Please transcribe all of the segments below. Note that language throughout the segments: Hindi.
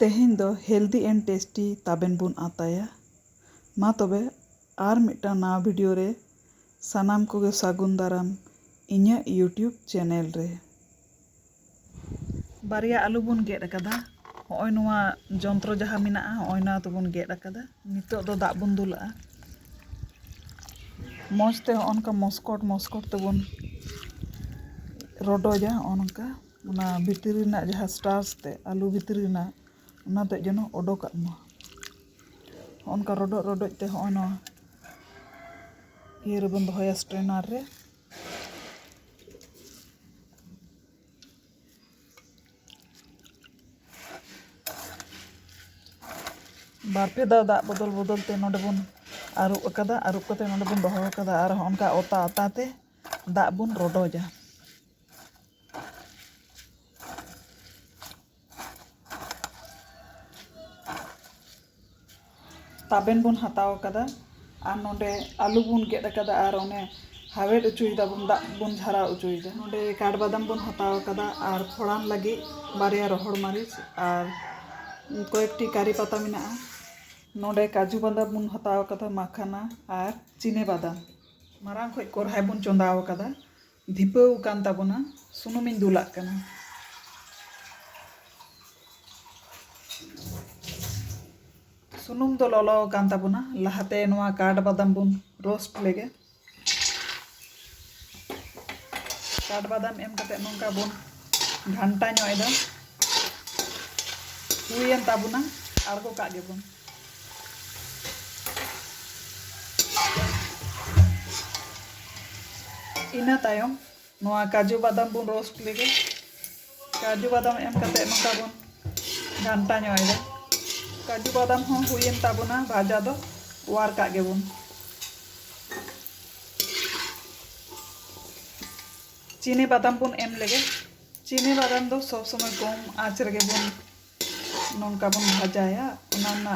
तेहें दो हेल्दी एंड टेस्टी ताबेन बुन आताया मा तबे आर मिट्टा नवा वीडियो रे सानाम को सागुन दाराम इन्या यूट्यूब चैनल रे बारिया आलू बुन गेद अकादा होय नवा जंत्रो जहा मिनाआ होय ना तो बुन गेद अकादा नितो दो दाग बुन दुलाआ मौजते होनका मस्कट ते बुन रोडोजा ओनका ओना भितरी ना जहा स्टार्च ते आलू भितरी ना ओना ते जनो ओडोक मा ओनका रोडो ते होनो ये बन दोया स्ट्रेनर रे बारपे दा बदल ते नोडे बुन आरुब अकादा आरुब कते नोडे बुन दोहो अकादा आर ओनका ओता ओता ते दा बुन रोडोजा ताबेन बुन हताव कदा आर नोडे आलू बुन गेद अकादा आर ओने हावेड उचुइदा बुन दा बुन झरा उचुइदा नोडे काठबादाम बुन हताव कदा आर फोड़ान लगी बारिया रोहड़ मारिच आर कयेकटी कारी पता मिना नोडे काजू बादाम बुन हताव कदा माखाना आर चीने बादाम मारांग खय कोरहाय बुन चोंदाव कदा धिपाव कान ताबोना सुनुमिन दुलाक कना सुनुम तो ललो कान ताबोना लहाते नोआ काठबादाम बुन रोस्ट लेगे काठबादाम एम कते नोंका बुन घंटा ᱧᱚᱜ हुयेन ताबोना आरगो कागे बुन इना तायम नोआ काजू बादाम बुन रोस्ट लेगे काजू बादाम एम कते नोंका बुन घंटा ᱧᱚᱜ काजू बादाम हो हुयेन ताबोना भाजा दो वार कागे बुन चीनी बादाम बुन एम लेगे चीनी बादाम दो सब समय कम आँच रेगे बुन नोंका बुन भाजाया ओना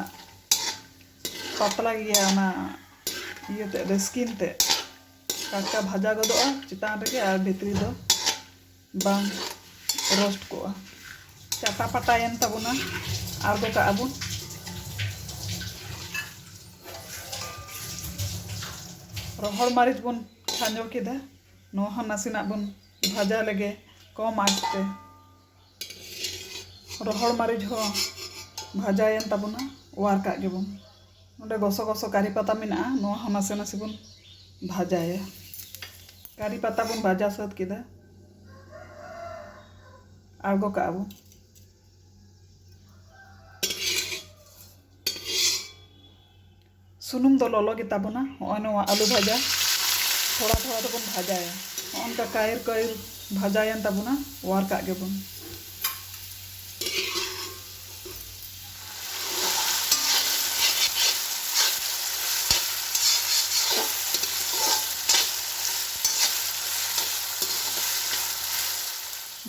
पतला गया ओना इयते रेस्किन ते काका भाजा गदोआ चितान रेगे आर भितरी दो बांग रोस्ट कोआ चाटा पटायन ताबोना आरगो का बुन रोहड़ मारिच बुन खांजो किदा नोहा नासिना बुन भाजा लेगे कम आँचते रोहड़ मारिच हो भाजायन ताबोना वार कागे बुन नोडे गसो कारी पता मिना नोहा नासे बुन भाजाया कारी पता बुन भाजा सद किदा आरगो का बुन सुनुम दो ललो गे ताबोना होनो आलू भाजा थोड़ा तो बुन भाजाया उनका कायर भाजायन ताबोना वार कागे बुन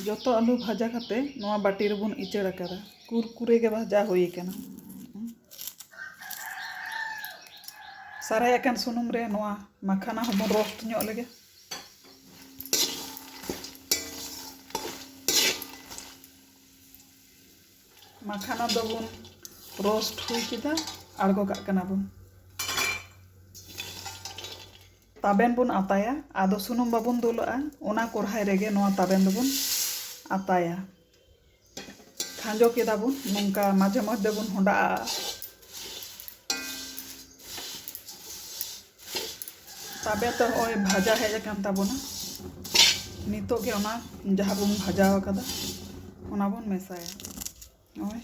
जोतो आलू भाजा खाते नोआ बाटी रे बुन इचड़ अकादा कुरकुरे के भाजा होई केना सारा एकान सुनुम रे नोआ माखाना हबन रोस्ट ᱧᱚᱜ लेगे माखाना दो बुन रोस्ट हुई किदा आड़गो काग कना बुन ताबेन बुन आताया आदो सुनुम बाबुन दुलआ ओना कोरहाय रेगे नोआ ताबेन दो बुन आताया खांजो किदा बुन नोंका माझे मध्य बुन होंडा ताबे तो ओय भाजा हेज कान ताबोना नितो के ओना जहा बुन भाजा कदा ओना बुन मेसाया ओय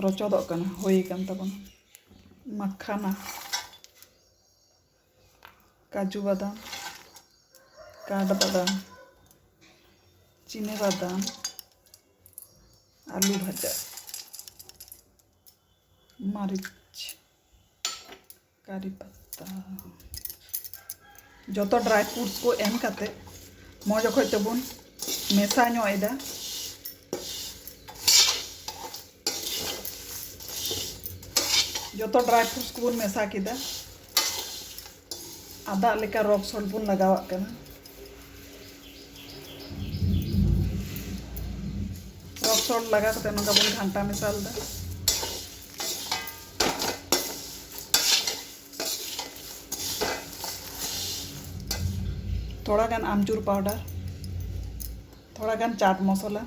रोचोदो कना होई कान ताबोना मखाना काजू बादाम काठ बादाम चीनी बादाम आलू भाजा मरीच कारी पत्ता जोतो ड्राई फ्रूट्स को एम काते मौज खय तबुन मेसा ᱧᱚᱜ एदा जोतो ड्राई फ्रूट्स को बुन मेसा किदा आदा लेका रॉक सॉल्ट बुन लगावा कना रॉक सॉल्ट लगा कते नोंका बन घांटा मेसाल दा थोड़ा गान आमचूर पाउडर थोड़ा गान चाट मसला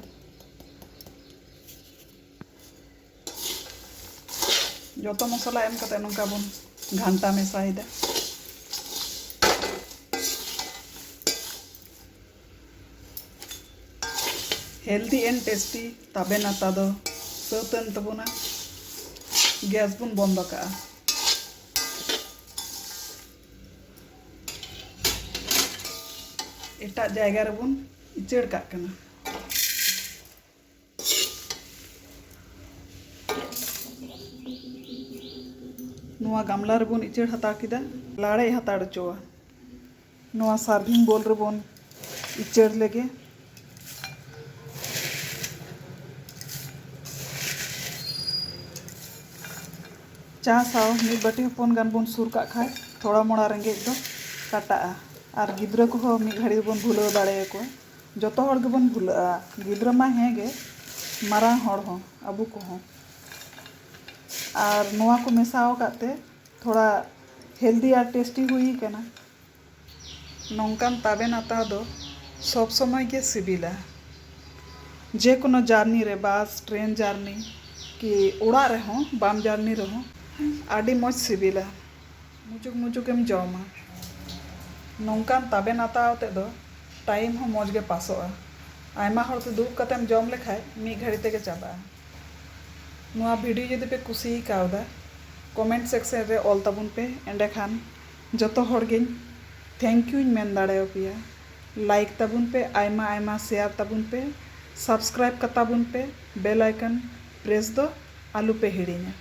जो मसला एम कते नोंका बन घांटा मेसाइदा हेल्दी एंड टेस्टी ताबेन आता दो सौतन तबुना गैस बुन बंद का एटा जायगा रे बुन इचड़ का कना नुआ गामला रे बुन इचड़ हता किदा लाड़े हताड़ चोआ नुआ सार्विंग बोल रे बुन इचड़ लेगे चा साव मिद बाटी हपन गान बन सुर का खाय थोड़ा मोड़ा रेंगे दो काटा और गिद्रा को हो मिद घड़ी बन भूलो दाड़े को जतो हर के बन भूला गिद्रा मा हेगे मारांग हर हो अबू को हो और नोआ को मेसाव काते थोड़ा हेल्दी और टेस्टी हुई केना नौकान ताबेन आता दो सब समय के सिबिला जे कोनो जार्नी रे बस ट्रेन जार्नी कि उड़ा रे हो बाम जार्नी रे हो आडी मज सिबिला मुचुक मुचुकेम जमा नौकान ताबेन आतावते दो टाइम हो मज गे पासोआ आयमा हर ते दुब कतेम जम लेखाय मी घड़ी तेगे चाबा नुआ वीडियो जदि पे कुसी कावदा कमेंट सेक्शन रे ऑल तबुन पे एंडे खान जतो हर गे थैंक यू मेन दाड़े पिया लाइक तबुन पे आयमा आयमा शेयर तबुन पे सब्सक्राइब कताबुन पे बेल आइकन प्रेस दो आलू पे हिड़ीना।